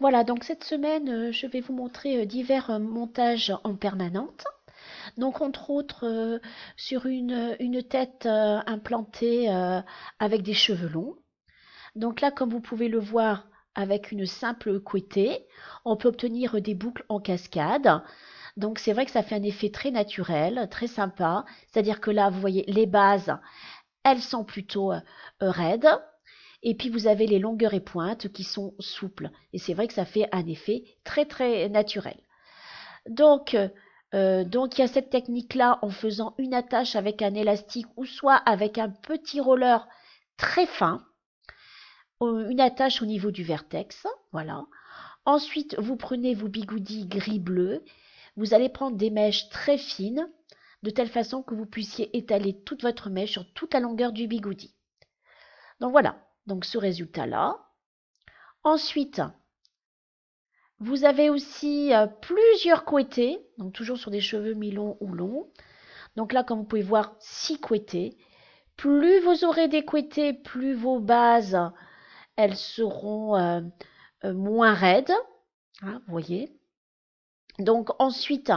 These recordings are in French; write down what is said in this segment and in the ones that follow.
Voilà, donc cette semaine, je vais vous montrer divers montages en permanente. Donc entre autres sur une tête implantée avec des cheveux longs. Donc là, comme vous pouvez le voir, avec une simple couettée, on peut obtenir des boucles en cascade. Donc c'est vrai que ça fait un effet très naturel, très sympa. C'est-à-dire que là, vous voyez, les bases, elles sont plutôt raides. Et puis vous avez les longueurs et pointes qui sont souples. Et c'est vrai que ça fait un effet très très naturel. Donc, donc il y a cette technique-là en faisant une attache avec un élastique ou soit avec un petit roller très fin, une attache au niveau du vertex, voilà. Ensuite, vous prenez vos bigoudis gris-bleu, vous allez prendre des mèches très fines, de telle façon que vous puissiez étaler toute votre mèche sur toute la longueur du bigoudi. Donc voilà, donc ce résultat-là. Ensuite, vous avez aussi plusieurs couettés, donc toujours sur des cheveux mi-longs ou longs. Donc là, comme vous pouvez voir, 6 couettés. Plus vous aurez des couettés, plus vos bases, elles seront moins raides. Hein, vous voyez. Donc ensuite,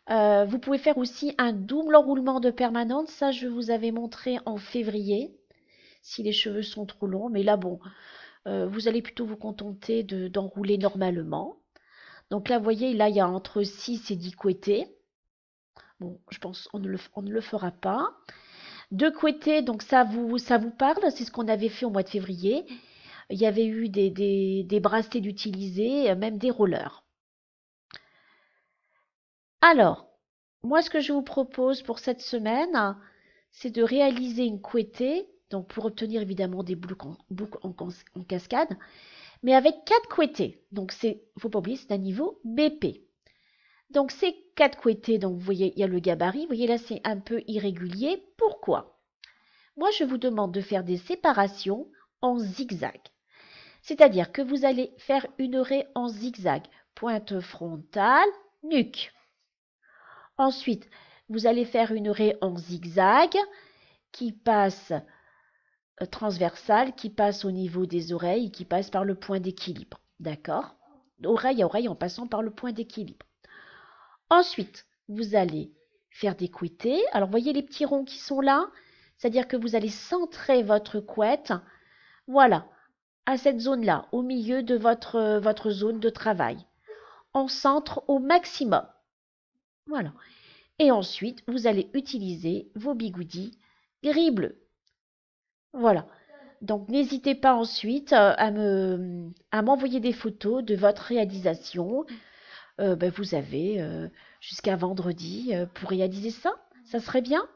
vous pouvez faire aussi un double enroulement de permanente. Ça, je vous avais montré en février, si les cheveux sont trop longs. Mais là, bon, vous allez plutôt vous contenter d'enrouler normalement. Donc là, vous voyez, là, il y a entre 6 et 10 couettés. Bon, je pense qu'on ne le fera pas. Deux couettés, donc ça vous parle, c'est ce qu'on avait fait au mois de février. Il y avait eu des bracelets d'utiliser, même des rollers. Alors, moi, ce que je vous propose pour cette semaine, c'est de réaliser une couettée, donc pour obtenir évidemment des boucles en cascade, mais avec 4 couettés. Donc, faut pas oublier, c'est un niveau BP. Donc, ces 4 couettés, donc vous voyez, il y a le gabarit. Vous voyez là, c'est un peu irrégulier. Pourquoi? Moi, je vous demande de faire des séparations en zigzag. C'est-à-dire que vous allez faire une raie en zigzag, pointe frontale, nuque. Ensuite, vous allez faire une raie en zigzag qui passe transversale, qui passe au niveau des oreilles, qui passe par le point d'équilibre. D'accord? Oreille à oreille en passant par le point d'équilibre. Ensuite, vous allez faire des couettés. Alors, voyez les petits ronds qui sont là? C'est-à-dire que vous allez centrer votre couette, voilà, à cette zone-là, au milieu de votre zone de travail. On centre au maximum. Voilà. Et ensuite, vous allez utiliser vos bigoudis gris-bleu. Voilà. Donc, n'hésitez pas ensuite à m'envoyer des photos de votre réalisation. Vous avez jusqu'à vendredi pour réaliser ça. Ça serait bien?